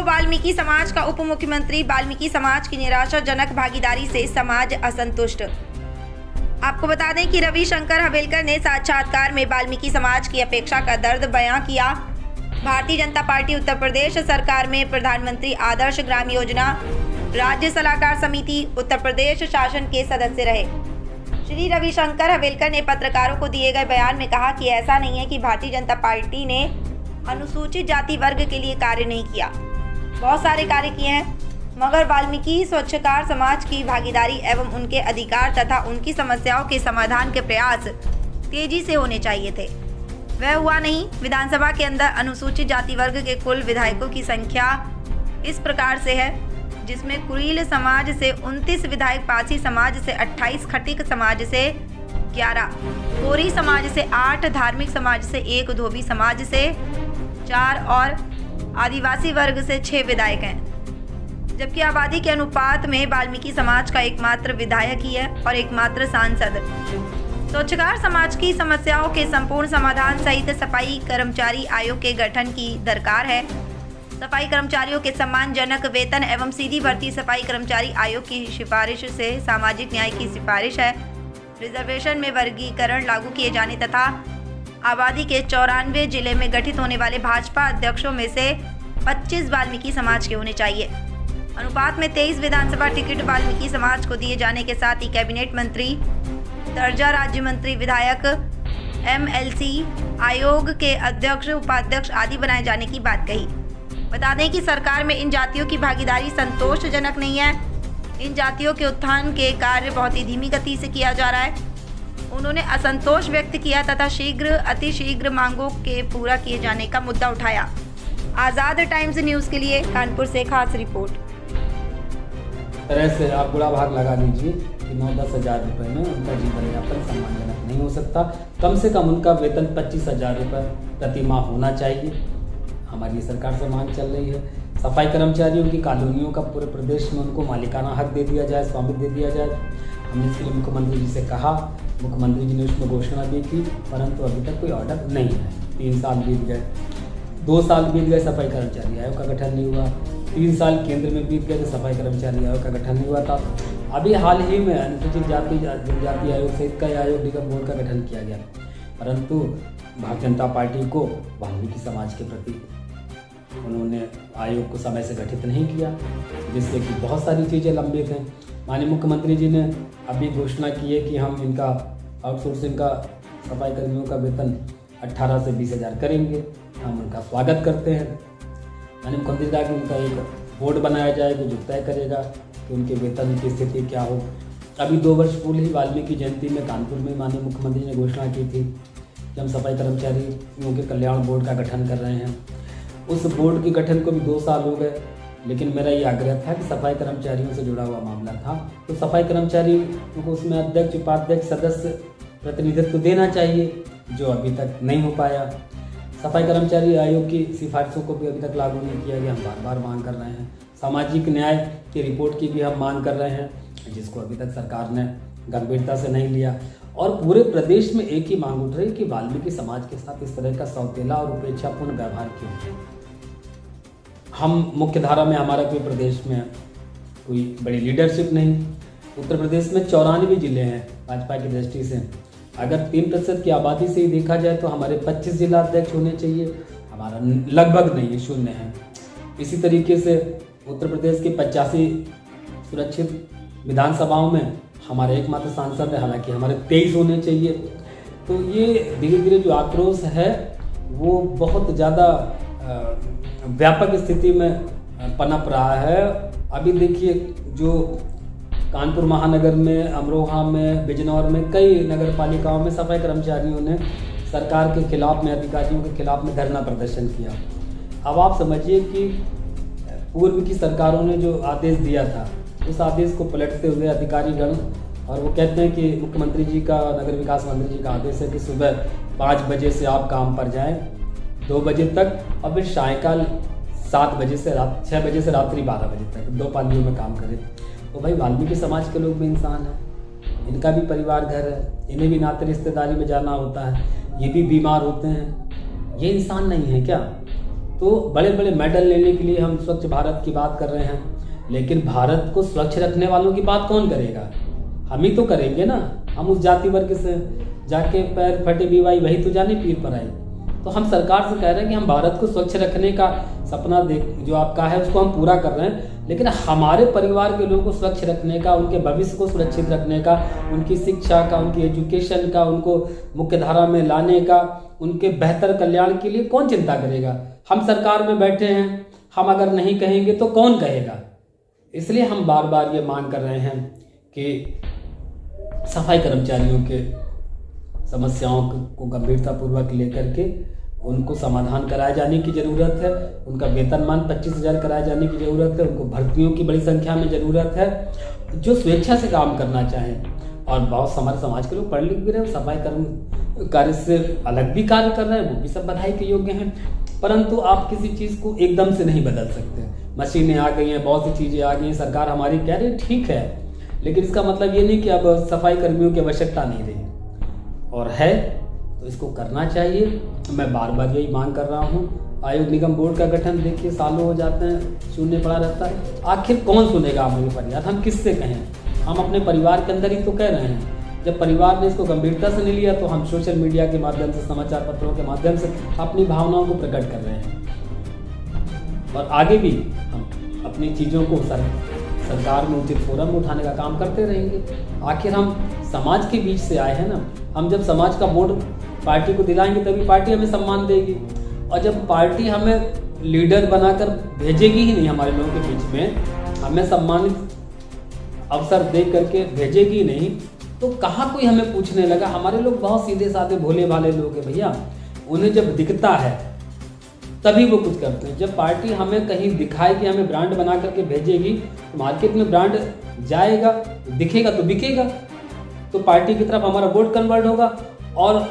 वाल्मीकि समाज का उप मुख्यमंत्री। वाल्मीकि समाज की निराशाजनक भागीदारी से समाज असंतुष्ट। आपको बता दें कि रविशंकर हवेलकर ने साक्षात्कार में वाल्मीकि समाज की अपेक्षा का दर्द बयां किया। भारतीय जनता पार्टी उत्तर प्रदेश सरकार में प्रधानमंत्री आदर्श ग्राम योजना राज्य सलाहकार समिति उत्तर प्रदेश शासन के सदस्य रहे। श्री रविशंकर हवेलकर ने पत्रकारों को दिए गए बयान में कहा कि ऐसा नहीं है कि भारतीय जनता पार्टी ने अनुसूचित जाति वर्ग के लिए कार्य नहीं किया, बहुत सारे कार्य किए हैं, मगर वाल्मीकि स्वच्छकार समाज की भागीदारी एवं उनके अधिकार तथा उनकी समस्याओं के समाधान के प्रयास तेजी से होने चाहिए थे। वह हुआ नहीं। विधानसभा के अंदर अनुसूचित जाति वर्ग के कुल विधायकों की संख्या इस प्रकार से है, जिसमें कुरील समाज से 29 विधायक, पासी समाज से 28, खटिक समाज से 11, कोरी समाज से 8, धार्मिक समाज से 1, धोबी समाज से 4 और आदिवासी वर्ग से 6 विधायक हैं। जबकि आबादी के अनुपात में वाल्मीकि समाज का एकमात्र विधायक ही है और एकमात्र सांसद। स्वच्छकार समाज की समस्याओं के संपूर्ण समाधान सहित सफाई कर्मचारी आयोग के गठन की दरकार है। सफाई कर्मचारियों के सम्मानजनक वेतन एवं सीधी भर्ती सफाई कर्मचारी आयोग की सिफारिश से सामाजिक न्याय की सिफारिश है। रिजर्वेशन में वर्गीकरण लागू किए जाने तथा आबादी के 94 जिले में गठित होने वाले भाजपा अध्यक्षों में से 25 वाल्मीकि समाज के होने चाहिए। अनुपात में 23 विधानसभा टिकट वाल्मीकि समाज को दिए जाने के साथ ही कैबिनेट मंत्री, दर्जा राज्य मंत्री, विधायक, MLC, आयोग के अध्यक्ष, उपाध्यक्ष आदि बनाए जाने की बात कही। बता दें कि सरकार में इन जातियों की भागीदारी संतोषजनक नहीं है। इन जातियों के उत्थान के कार्य बहुत ही धीमी गति से किया जा रहा है। उन्होंने असंतोष व्यक्त किया तथा अतिशीघ्र मांगों के पूरा किए जाने का मुद्दा उठाया। आज़ाद टाइम्स न्यूज़ के लिए कानपुर से खास रिपोर्ट। तरह से आप बुरा भाग लगा लीजिए कि 9-10 हज़ार रुपये में उनका जीवन यापन सम्मानजनक नहीं हो सकता। कम से कम उनका वेतन 25,000 रुपये प्रति माह होना चाहिए। हमारी सरकार से मांग चल रही है सफाई कर्मचारियों की कॉलोनियों का पूरे प्रदेश में उनको मालिकाना हक दे दिया जाए, स्वामित्व दे दिया जाए। हमने इसके लिए मुख्यमंत्री जी से कहा, मुख्यमंत्री जी ने उसमें घोषणा भी की, परंतु अभी तक कोई ऑर्डर नहीं है। 3 साल बीत गए, 2 साल बीत गए, सफाई कर्मचारी आयोग का गठन नहीं हुआ। 3 साल केंद्र में बीत गए तो सफाई कर्मचारी आयोग का गठन नहीं हुआ था। अभी हाल ही में अनुसूचित जाति जनजाति आयोग सहित कई आयोग निगम बोर्ड का गठन किया गया, परंतु भारतीय जनता पार्टी को वाल्मीकि समाज के प्रति उन्होंने आयोग को समय से गठित नहीं किया, जिससे कि बहुत सारी चीज़ें लंबित हैं। माननीय मुख्यमंत्री जी ने अभी घोषणा की है कि हम इनका आउटसोर्सिंग का सफाई कर्मियों का वेतन 18 से 20 हज़ार करेंगे। हम उनका स्वागत करते हैं। माननीय मुख्यमंत्री जी कि उनका एक बोर्ड बनाया जाएगा जो तय करेगा कि उनके वेतन की स्थिति क्या हो। अभी 2 वर्ष पूर्व ही वाल्मीकि जयंती में कानपुर में माननीय मुख्यमंत्री ने घोषणा की थी कि हम सफाई कर्मचारियों के कल्याण बोर्ड का गठन कर रहे हैं। उस बोर्ड के गठन को भी 2 साल हो गए, लेकिन मेरा ये आग्रह था कि सफाई कर्मचारियों से जुड़ा हुआ मामला था तो सफाई कर्मचारियों को उसमें अध्यक्ष, उपाध्यक्ष, सदस्य प्रतिनिधित्व देना चाहिए, जो अभी तक नहीं हो पाया। सफाई कर्मचारी आयोग की सिफारिशों को भी अभी तक लागू नहीं किया गया। हम बार बार मांग कर रहे हैं। सामाजिक न्याय की रिपोर्ट की भी हम मांग कर रहे हैं, जिसको अभी तक सरकार ने गंभीरता से नहीं लिया। और पूरे प्रदेश में एक ही मांग उठ रही कि वाल्मीकि समाज के साथ इस तरह का सौतेला और उपेक्षापूर्ण व्यवहार क्यों। हम मुख्य धारा में, हमारा कोई प्रदेश में कोई बड़ी लीडरशिप नहीं। उत्तर प्रदेश में 94 जिले हैं भाजपा की दृष्टि से। अगर 3% की आबादी से ही देखा जाए तो हमारे 25 जिला अध्यक्ष होने चाहिए, हमारा लगभग नहीं है, 0 है। इसी तरीके से उत्तर प्रदेश के 85 सुरक्षित विधानसभाओं में हमारे एकमात्र सांसद है, हालांकि हमारे 23 होने चाहिए। तो ये धीरे धीरे जो आक्रोश है वो बहुत ज़्यादा व्यापक स्थिति में पनप रहा है। अभी देखिए जो कानपुर महानगर में, अमरोहा में, बिजनौर में, कई नगर पालिकाओं में सफाई कर्मचारियों ने सरकार के खिलाफ में, अधिकारियों के खिलाफ में धरना प्रदर्शन किया। अब आप समझिए कि पूर्व की सरकारों ने जो आदेश दिया था उस आदेश को पलटते हुए अधिकारीगण, और वो कहते हैं कि मुख्यमंत्री जी का, नगर विकास मंत्री जी का आदेश है कि सुबह 5 बजे से आप काम पर जाएं 2 बजे तक, और फिर सायकाल 7 बजे से 6 बजे से रात्रि 12 बजे तक 2 पालियों में काम करें। तो भाई वाल्मीकि समाज के लोग भी इंसान हैं, इनका भी परिवार घर है, इन्हें भी नाते रिश्तेदारी में जाना होता है, ये भी बीमार होते हैं। ये इंसान नहीं है क्या? तो बड़े बड़े मेडल लेने के लिए हम स्वच्छ भारत की बात कर रहे हैं, लेकिन भारत को स्वच्छ रखने वालों की बात कौन करेगा? हम ही तो करेंगे ना। हम उस जाति वर्ग से जाके पैर फटे बीवाई वही तो जाने पीर पर आई। तो हम सरकार से कह रहे हैं कि हम भारत को स्वच्छ रखने का सपना जो आपका है उसको हम पूरा कर रहे हैं, लेकिन हमारे परिवार के लोगों को स्वच्छ रखने का, उनके भविष्य को सुरक्षित रखने का, उनकी शिक्षा का, उनकी एजुकेशन का, उनको मुख्य धारा में लाने का, उनके बेहतर कल्याण के लिए कौन चिंता करेगा? हम सरकार में बैठे हैं, हम अगर नहीं कहेंगे तो कौन कहेगा? इसलिए हम बार बार ये मांग कर रहे हैं कि सफाई कर्मचारियों के समस्याओं को गंभीरतापूर्वक लेकर के उनको समाधान कराए जाने की ज़रूरत है। उनका वेतनमान 25,000 कराए जाने की ज़रूरत है। उनको भर्तियों की बड़ी संख्या में ज़रूरत है जो स्वेच्छा से काम करना चाहें। और बहुत हमारे समाज के लोग पढ़ लिख भी रहे हैं, सफाई कार्य से अलग भी कार्य कर रहे हैं, वो भी सब बधाई के योग्य हैं। परंतु आप किसी चीज़ को एकदम से नहीं बदल सकते। मशीनें आ गई हैं, बहुत सी चीज़ें आ गई हैं, सरकार हमारी कह रही है ठीक है, लेकिन इसका मतलब ये नहीं कि अब सफाई कर्मियों की आवश्यकता नहीं रही और है तो इसको करना चाहिए। मैं बार बार यही मांग कर रहा हूँ। आयोग निगम बोर्ड का गठन देखिए सालों हो जाते हैं, शून्य पड़ा रहता है। आखिर कौन सुनेगा हमारी फरियाद? हम किससे कहें? हम अपने परिवार के अंदर ही तो कह रहे हैं। जब परिवार ने इसको गंभीरता से नहीं लिया तो हम सोशल मीडिया के माध्यम से, समाचार पत्रों के माध्यम से अपनी भावनाओं को प्रकट कर रहे हैं और आगे भी हम अपनी चीज़ों को सरकार में उचित फोरम में उठाने का काम करते रहेंगे। आखिर हम समाज के बीच से आए हैं ना। हम जब समाज का वोट पार्टी को दिलाएंगे तभी पार्टी हमें सम्मान देगी, और जब पार्टी हमें लीडर बनाकर भेजेगी ही नहीं हमारे लोगों के बीच में, हमें सम्मानित अवसर दे करके भेजेगी नहीं, तो कहाँ कोई हमें पूछने लगा। हमारे लोग बहुत सीधे साधे भोले भाले लोग हैं भैया। उन्हें जब दिखता है तभी वो कुछ करते हैं। जब पार्टी हमें कहीं दिखाएगी, हमें ब्रांड बना करके भेजेगी, तो मार्केट में ब्रांड जाएगा, दिखेगा तो बिकेगा, तो पार्टी की तरफ हमारा वोट कन्वर्ट होगा और